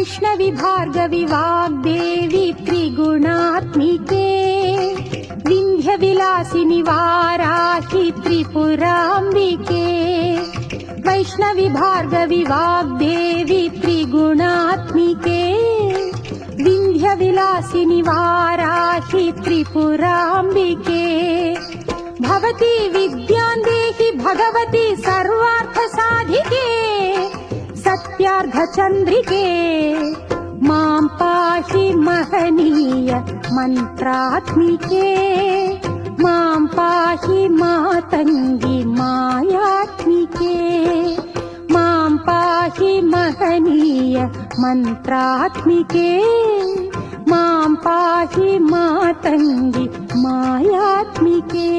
वैष्णवी भार्गवी वाग्देवी त्रिगुणात्मिके विन्ध्यविलासिनि वाराहि त्रिपुराम्बिके वैष्णवी भार्गवी वाग्देवी त्रिगुणात्मिके विन्ध्यविलासिनि वाराहि त्रिपुराम्बिके भवती विद्यां देहि भगवती सर्वार्थसाधिके सत्यार्धचन्द्रिके मां पाहि महनीय मन्त्रात्मिके मां पाहि मातङ्गी मायात्मिके मां पाहि महनीय मन्त्रात्मिके मां पाहि मातङ्गी मायात्मिके।